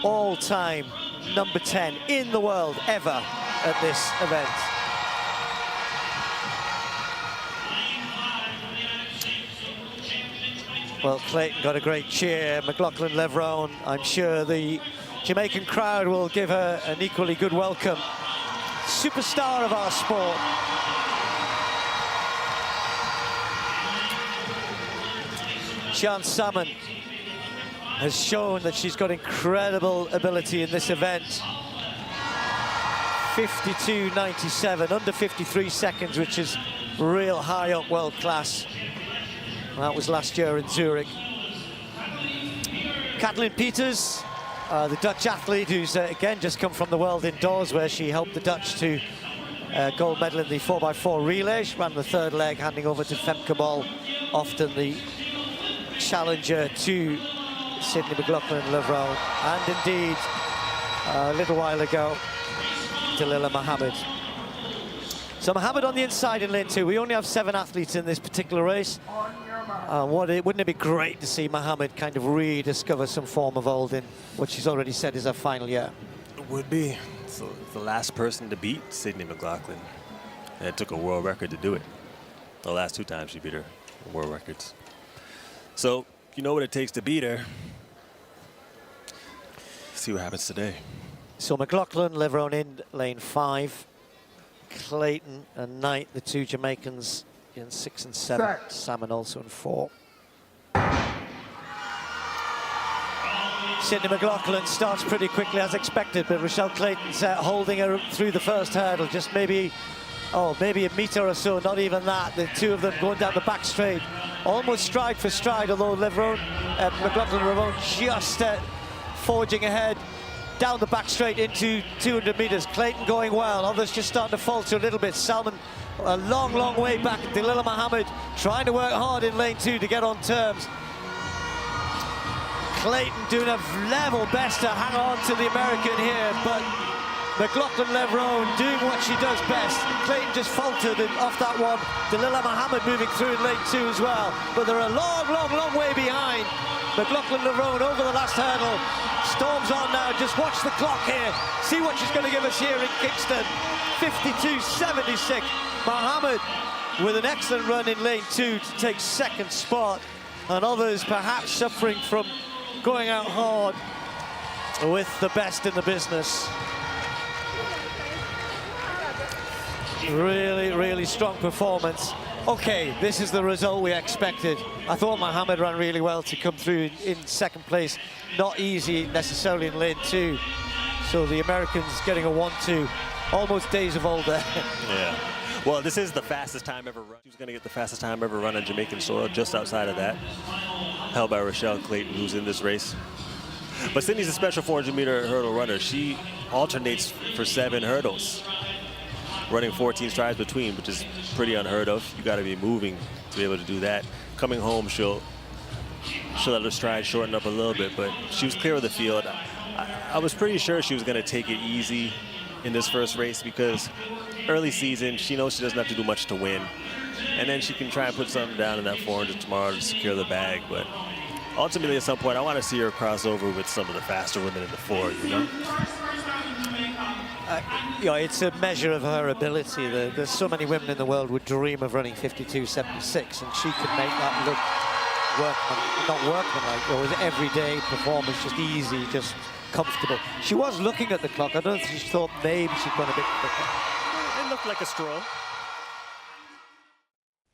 all-time number 10 in the world ever at this event. Well, Clayton got a great cheer. McLaughlin-Levrone, I'm sure the Jamaican crowd will give her an equally good welcome. Superstar of our sport. Sian Salmon has shown that she's got incredible ability in this event. 52.97, under 53 seconds, which is real high up world class. That was last year in Zurich. Kathleen Peters, the Dutch athlete who's again just come from the World Indoors, where she helped the Dutch to gold medal in the 4x4 relay. She ran the third leg, handing over to Femke Bol, often the challenger to Sydney McLaughlin-Levrone, and indeed a little while ago Dalilah Muhammad. So Muhammad on the inside in lane 2. We only have 7 athletes in this particular race. Wouldn't it be great to see Muhammad kind of rediscover some form of old in what she's already said is her final year? It would be. So the last person to beat Sydney McLaughlin, and it took a world record to do it. The last 2 times she beat her world records. So you know what it takes to beat her. See what happens today. So McLaughlin-Levrone in lane 5. Clayton and Knight, the 2 Jamaicans, in 6 and 7. Salmon also in 4. Sydney McLaughlin starts pretty quickly as expected, but Rochelle Clayton's holding her through the first hurdle, just maybe a meter or so, not even that. The 2 of them going down the back straight, almost stride for stride, although McLaughlin-Levrone just forging ahead down the back straight into 200 meters. Clayton going well, others just starting to falter a little bit. Salmon a long, long way back. Dalilah Muhammad trying to work hard in lane 2 to get on terms. Clayton doing a level best to hang on to the American here, but McLaughlin-Levrone doing what she does best. Clayton just faltered off that one. Dalilah Muhammad moving through in lane 2 as well, but they're a long, long, long way behind. McLaughlin-Levrone over the last hurdle. Storms on now, just watch the clock here. See what she's going to give us here in Kingston. 52.76. Muhammad with an excellent run in lane 2 to take 2nd spot. And others perhaps suffering from going out hard with the best in the business. Really, really strong performance. Okay, this is the result we expected. I thought Muhammad ran really well to come through in 2nd place. Not easy necessarily in lane 2. So the Americans getting a 1-2. Almost days of old there. Yeah. Well, this is the fastest time ever run. She was going to get the fastest time ever run on Jamaican soil. Just outside of that, held by Rochelle Clayton, who's in this race. But Sydney's a special 400-meter hurdle runner. She alternates for 7 hurdles, running 14 strides between, which is pretty unheard of. You got to be moving to be able to do that. Coming home, she'll let her stride shorten up a little bit, but she was clear of the field. I was pretty sure she was going to take it easy in this first race, because early season, she knows she doesn't have to do much to win. And then she can try and put something down in that 400 tomorrow to secure the bag. But ultimately, at some point, I want to see her cross over with some of the faster women in the 4, you know? It's a measure of her ability. There's so many women in the world would dream of running 52.76, and she can make that look not workmanlike, or with everyday performance, just easy, just comfortable. She was looking at the clock. I don't think she thought maybe she'd gone a bit quicker. It looked like a stroll.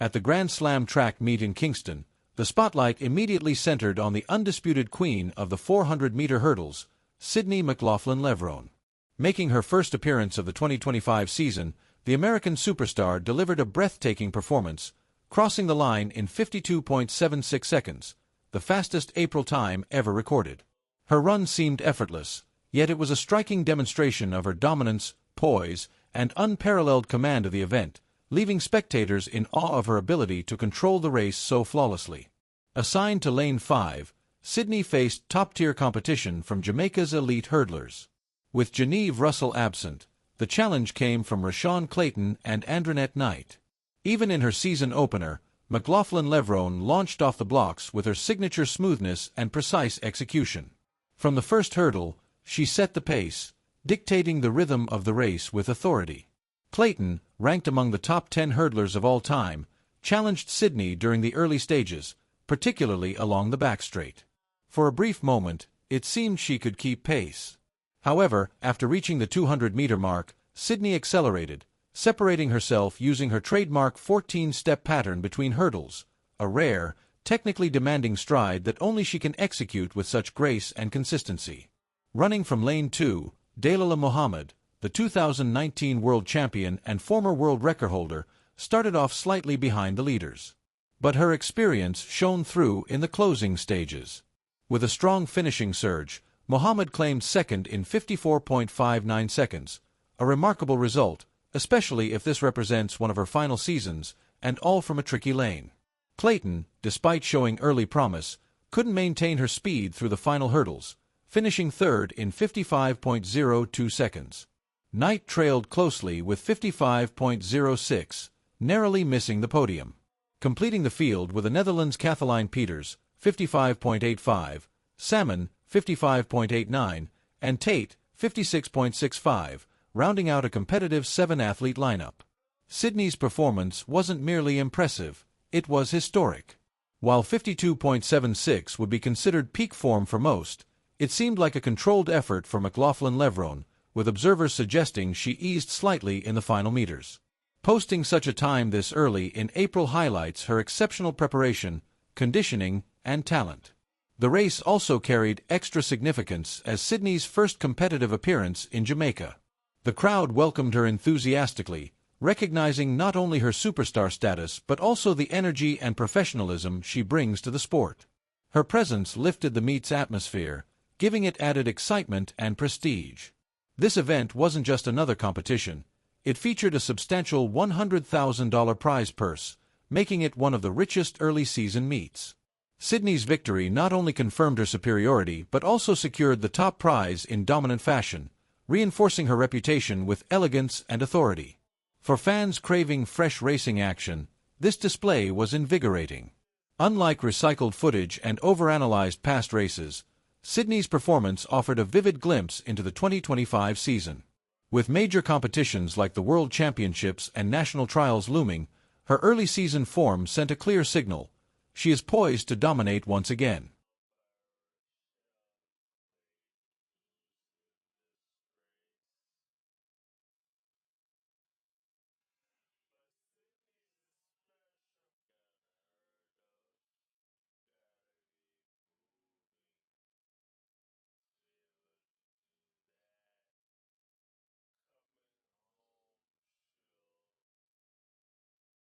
At the Grand Slam track meet in Kingston, the spotlight immediately centered on the undisputed queen of the 400-meter hurdles, Sydney McLaughlin-Levrone. Making her first appearance of the 2025 season, the American superstar delivered a breathtaking performance, crossing the line in 52.76 seconds, the fastest April time ever recorded. Her run seemed effortless, yet it was a striking demonstration of her dominance, poise, and unparalleled command of the event, leaving spectators in awe of her ability to control the race so flawlessly. Assigned to lane 5, Sydney faced top-tier competition from Jamaica's elite hurdlers. With Janieve Russell absent, the challenge came from Roshawn Clayton and Andrenette Knight. Even in her season opener, McLaughlin-Levrone launched off the blocks with her signature smoothness and precise execution. From the first hurdle, She set the pace, dictating the rhythm of the race with authority. Clayton, ranked among the top 10 hurdlers of all time, challenged Sydney during the early stages, particularly along the backstraight. For a brief moment, it seemed she could keep pace. However, after reaching the 200-meter mark, Sydney accelerated, separating herself using her trademark 14-step pattern between hurdles, a rare, technically demanding stride that only she can execute with such grace and consistency. Running from lane 2, Dalilah Muhammad, the 2019 world champion and former world record holder, started off slightly behind the leaders. But her experience shone through in the closing stages. With a strong finishing surge, Muhammad claimed second in 54.59 seconds, a remarkable result, especially if this represents one of her final seasons, and all from a tricky lane. Clayton, despite showing early promise, couldn't maintain her speed through the final hurdles, finishing third in 55.02 seconds. Knight trailed closely with 55.06, narrowly missing the podium. Completing the field were the Netherlands' Kathleen Peters, 55.85, Salmon, 55.89, and Tate, 56.65, rounding out a competitive 7-athlete lineup. Sydney's performance wasn't merely impressive, it was historic. While 52.76 would be considered peak form for most, it seemed like a controlled effort for McLaughlin-Levrone, with observers suggesting she eased slightly in the final meters. Posting such a time this early in April highlights her exceptional preparation, conditioning, and talent. The race also carried extra significance as Sydney's first competitive appearance in Jamaica. The crowd welcomed her enthusiastically, recognizing not only her superstar status but also the energy and professionalism she brings to the sport. Her presence lifted the meet's atmosphere, giving it added excitement and prestige. This event wasn't just another competition. It featured a substantial $100,000 prize purse, making it one of the richest early-season meets. Sydney's victory not only confirmed her superiority but also secured the top prize in dominant fashion, reinforcing her reputation with elegance and authority. For fans craving fresh racing action, this display was invigorating. Unlike recycled footage and overanalyzed past races, Sydney's performance offered a vivid glimpse into the 2025 season. With major competitions like the World Championships and national trials looming, her early season form sent a clear signal. She is poised to dominate once again.